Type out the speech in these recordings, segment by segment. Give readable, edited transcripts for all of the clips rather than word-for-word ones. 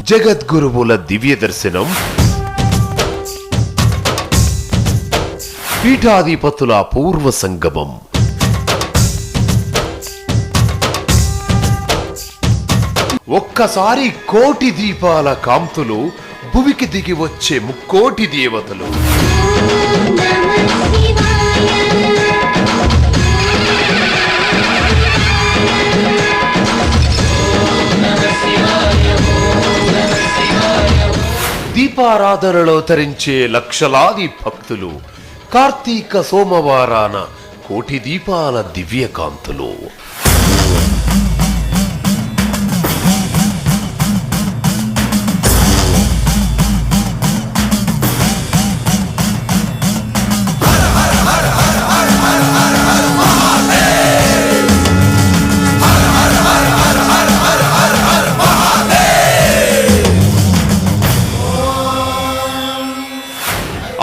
జగద్గురువుల దివ్య దర్శనం, పీఠాధిపతుల పూర్వ సంగమం, ఒక్కసారి కోటి దీపాల కాంతులు, భువికి దిగి వచ్చే ముక్కోటి దేవతలు. దీపారాధనలో తరించే లక్షలాది భక్తులు, కార్తీక సోమవారాన కోటి దీపాల దివ్యకాంతులు.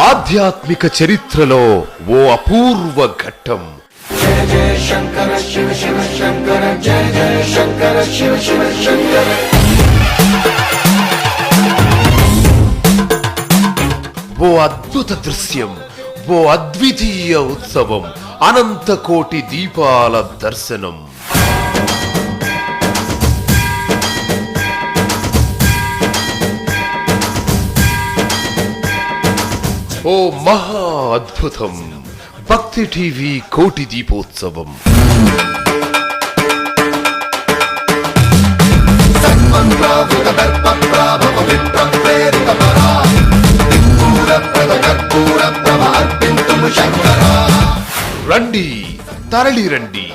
ఆధ్యాత్మిక చరిత్రలో ఓ అపూర్వ ఘట్టం. జయ జయ శంకర శివ శివ శంకర, జయ జయ శంకర శివ శివ శంకర. ఓ అద్భుత దృశ్యం, ఓ అద్వితీయ ఉత్సవం, అనంత కోటి దీపాల దర్శనం. ఓ మహా అద్భుతం, భక్తి టీవీ కోటి దీపోత్సవం. రండి, తరలి రండి,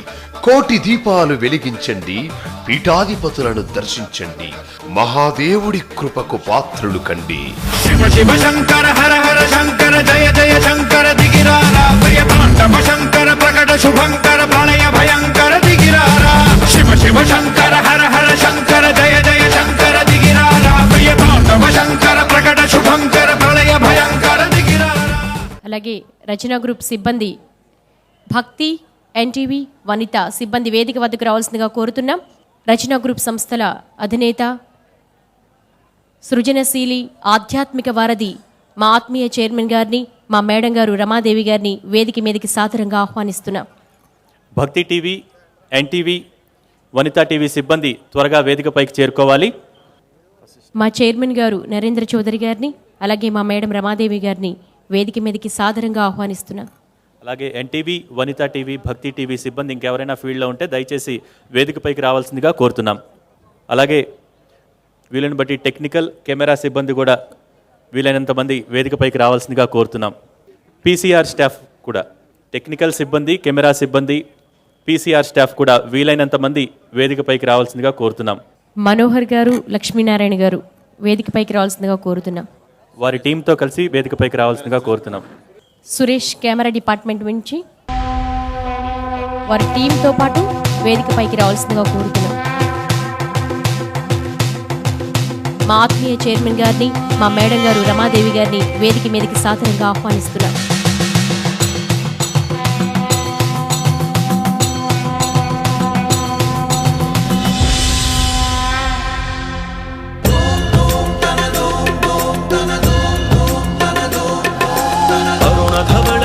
కోటి దీపాలు వెలిగించండి, పీఠాధిపతులను దర్శించండి, మహాదేవుడి కృపకు పాత్రులు కండి. శివ శివ శంకర హర హర శంకర, జయ జయ శంకర దిగిరారా, ప్రియతాండవ శంకర ప్రకట శుభంకర, ప్రళయ భయంకర దిగిరారా. శివ శివ శంకర హర హర శంకర, జయ జయ శంకర దిగిరారా, ప్రియతాండవ శంకర ప్రకట శుభంకర, ప్రళయ భయంకర దిగిరారా. అలాగే రచనా గ్రూప్ సిబ్బంది భక్తి, ఎన్టీవీ, వనిత సిబ్బంది వేదిక వద్దకు రావాల్సిందిగా కోరుతున్నాం. రచనా గ్రూప్ సంస్థల అధినేత, సృజనశీలి, ఆధ్యాత్మిక వారధి మా ఆత్మీయ చైర్మన్ గారిని, మా మేడం గారు రమాదేవి గారిని వేదిక మీదకి సాదరంగా ఆహ్వానిస్తున్నాం. భక్తి టీవీ, ఎన్టీవీ, వనిత టీవీ సిబ్బంది త్వరగా వేదికపైకి చేరుకోవాలి. మా చైర్మన్ గారు నరేంద్ర చౌదరి గారిని, అలాగే మా మేడం రమాదేవి గారిని వేదిక మీదకి సాదరంగా ఆహ్వానిస్తున్నాం. అలాగే ఎన్టీవీ, వనిత టీవీ, భక్తి టీవీ సిబ్బంది ఇంకెవరైనా ఫీల్డ్లో ఉంటే దయచేసి వేదికపైకి రావాల్సిందిగా కోరుతున్నాం. అలాగే వీళ్ళని బట్టి టెక్నికల్, కెమెరా సిబ్బంది కూడా వీలైనంత మంది వేదికపైకి రావాల్సిందిగా కోరుతున్నాం. పీసీఆర్ స్టాఫ్ కూడా, టెక్నికల్ సిబ్బంది, కెమెరా సిబ్బంది, పీసీఆర్ స్టాఫ్ కూడా వీలైనంత మంది వేదికపైకి రావాల్సిందిగా కోరుతున్నాం. మనోహర్ గారు, లక్ష్మీనారాయణ గారు వేదికపైకి రావాల్సిందిగా కోరుతున్నాం. వారి టీంతో కలిసి వేదికపైకి రావాల్సిందిగా కోరుతున్నాం. సురేష్ కెమెరా డిపార్ట్మెంట్ నుంచి వారి టీంతో పాటు వేదికపైకి రావాల్సిందిగా కోరుతున్నాం. మా ఆత్మీయ చైర్మన్ గారిని, మా మేడం గారు రమాదేవి గారిని వేదిక మీదకి సాదరంగా ఆహ్వానిస్తున్నాం.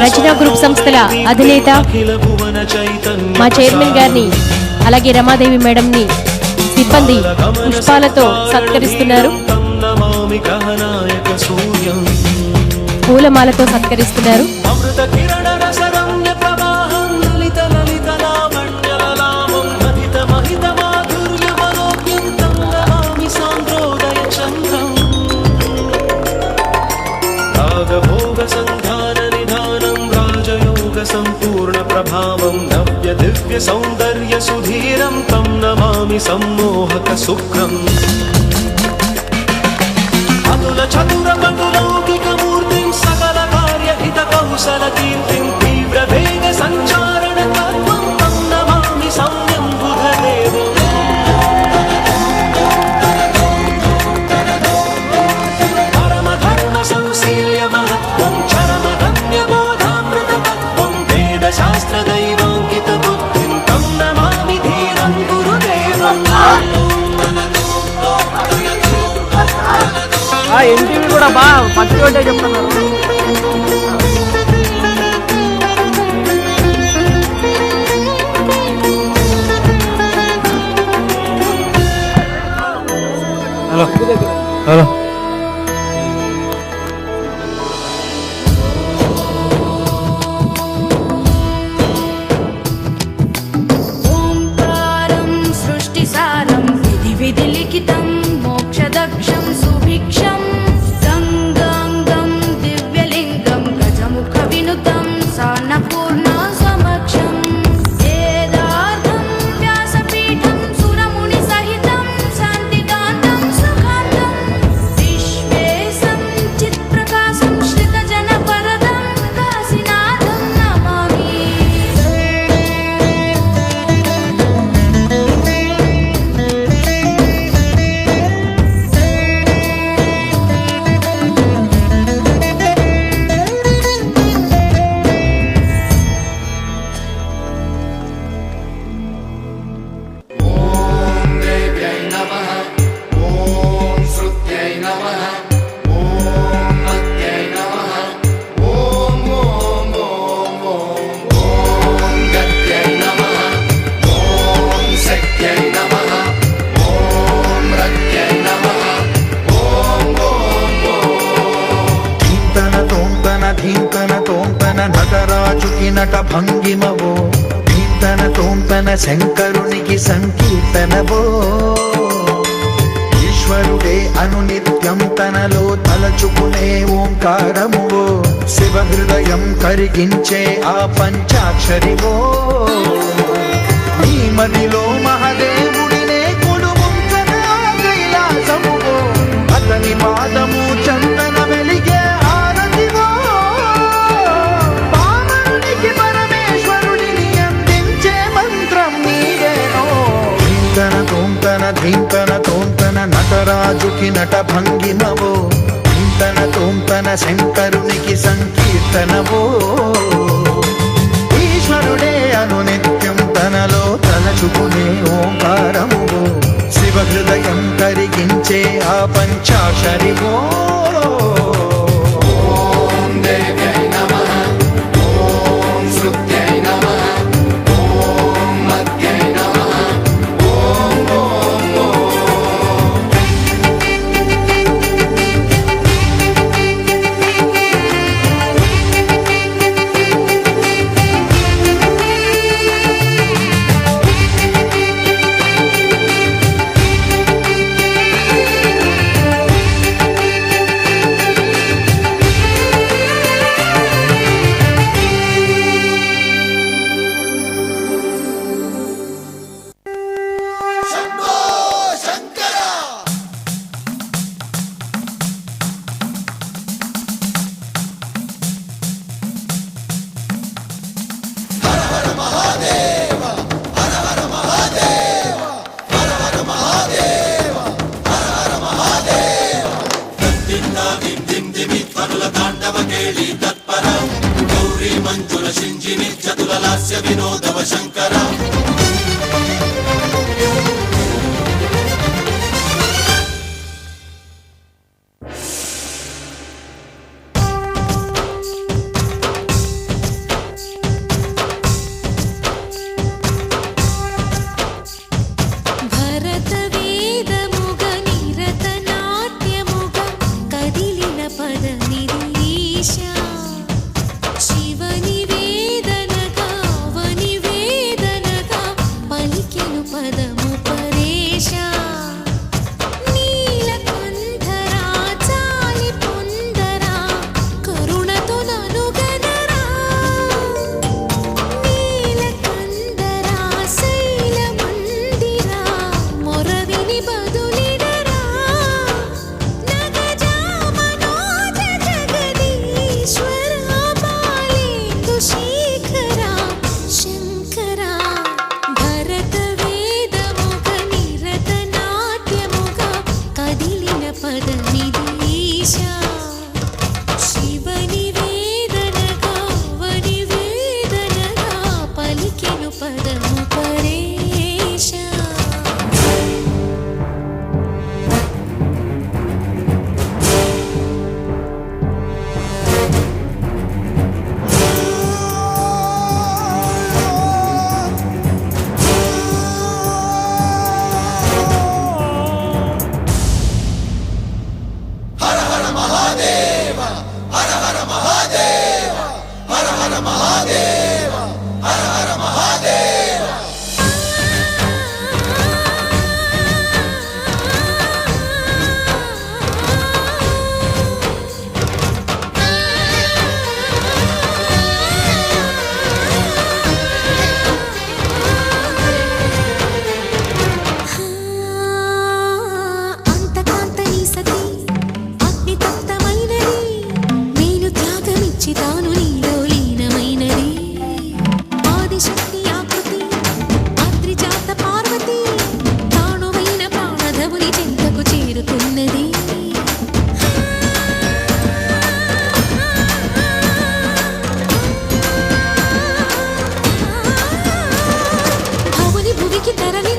రచనా గ్రూప్ సంస్థల అధినేత మా చైర్మన్ గారిని, అలాగే రమాదేవి మేడంని సిబ్బంది పుష్పాలతో సత్కరిస్తున్నారు, పూలమాలతో సత్కరిస్తున్నారు. సంపూర్ణ ప్రభావం నవ్య దివ్య సౌందర్య సుధీరం తం నమామి సమ్మోహక శుక్రం. అతుల చతుర పటులౌకిక మూర్తిం సకల కార్య హిత కౌశల కీర్తిం తీవ్ర వేగ సంచారణ తత్వం తం నమామి సౌమ్యం బుధదేవం. పరమ ధర్మ సంశీల్య మహత్వం చరమ ధన్య బోధామృత తత్వం వేద శాస్త్ర దైవాంకిత బుద్ధిం తం నమామి ధీరం గురుదేవం. ఎన్టీవీ కూడా బాగా ఫస్ట్ ఒకటే చెప్తున్నారు. హలో హలో ఓంకారం సృష్టిసారం విధి విధి లిఖితం మోక్షదక్షం సుభిక్షం గంగాంగం దివ్యలింగం గజముఖ వినుతం సాన్నపూర్ణ సమక్షం వేదార్థం వ్యాసపీఠం సురముని సహితం శాంతికాంతం సుఖాంతం విశ్వేశం చిత్ప్రకాశం శ్రితజన వరదం కాశీనాథం నమామి. ॐ देव्यै नमः ॐ श्रुत्यै नमः ॐ मत्यै नमः ॐ ॐ ॐ ॐ गत्यै नमः ॐ शक्त्यै नमः ॐ रत्यै नमः ॐ ధీంతన తోంతన ధీంతన తోంతన నటరాజుకి నట భంగిమవో ధీంతన తోంతన శంకరునికి సంకీర్తనవో ఈశ్వరుడే అనునిత్యం తనలో తలచుకునే ఓంకారమువో శివ హృదయం కరిగించే ఆ పంచాక్షరివో నీ మదిలో మహదేవుడినే కొలువుంకన కైలాసమువో అతని పాదము చందన వెలిగే హారతివో పామరునికి పరమేశ్వరుడిని అందించే మంత్రం నీవేనో ధీంతన తోంతన ధీంతన తోంతన నటరాజుకి నట భంగిమవో ధీంతన తోంతన శంకరునికి సంకీర్తనవో ఈశ్వరుడే అనునిత్యం తనలో తలచుకునే ఓంకారమువో శివ హృదయం కరిగించే ఆ పంచాక్షరివో ॐ देव्यै नमः ॐ श्रुत्यै नमः ॐ मत्यै नमः ॐ ॐ భరతవేదముగ నిరతనాట్యముగ కదిలిన పదనిరీశా శివనివేదనగా వనివేదనగా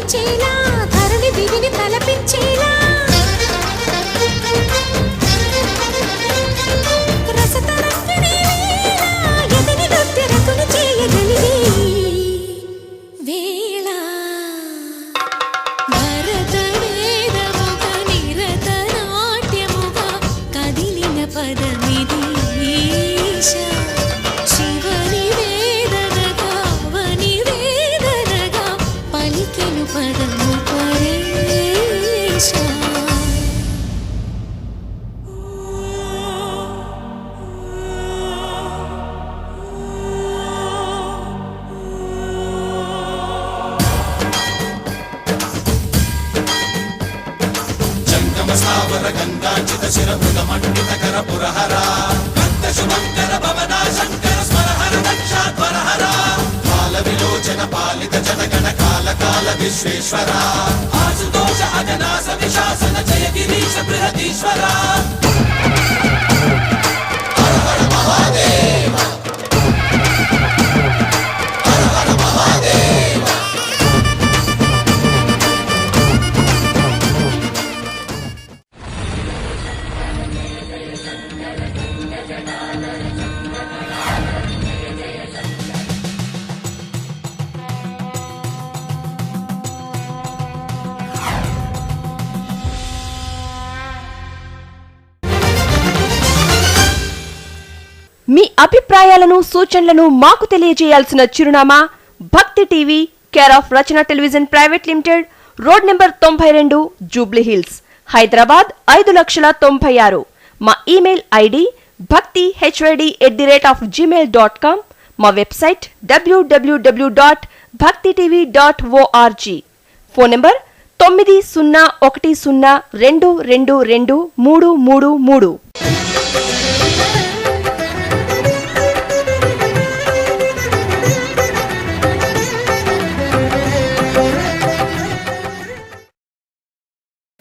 పులకించేలా ధరణి దివిని తలపించేలా రసతరంగిణి వేళ ఎదిని నృత్యరతులు చేయగలిగే వేళ భరత వేదముగ నిరత నాట్యముగా కదిలిన పదమిది ఈశా శివని వేదనగా వని వేదనగా పలికెను పదము పరేశా జంగమ స్థావర గంగాచిత శిరభృత మండిత కర పురహర భక్త శుభంకర భవనా శంకర స్మరహర దక్షాధ్వరహర కాల విలోచన పాలిత జనగణ కాల కాల విశ్వేశ్వర ఆశుతోష అగనాశ విశాసన జయ గిరీశ బృహదీశ్వర హర హర మహాదేవ హర హర మహాదేవ మీ అభిప్రాయాలను సూచనలను మాకు తెలియజేయాల్సిన చిరునామా భక్తి TV, care of Rachana television private limited, road number 92, Jubilee hills, Hyderabad 5,96,000. మా ఇమెయిల్ ఐడి bhakti@gmail.com. మా వెబ్సైట్ www.bhaktitv.org. Phone number 901012223333.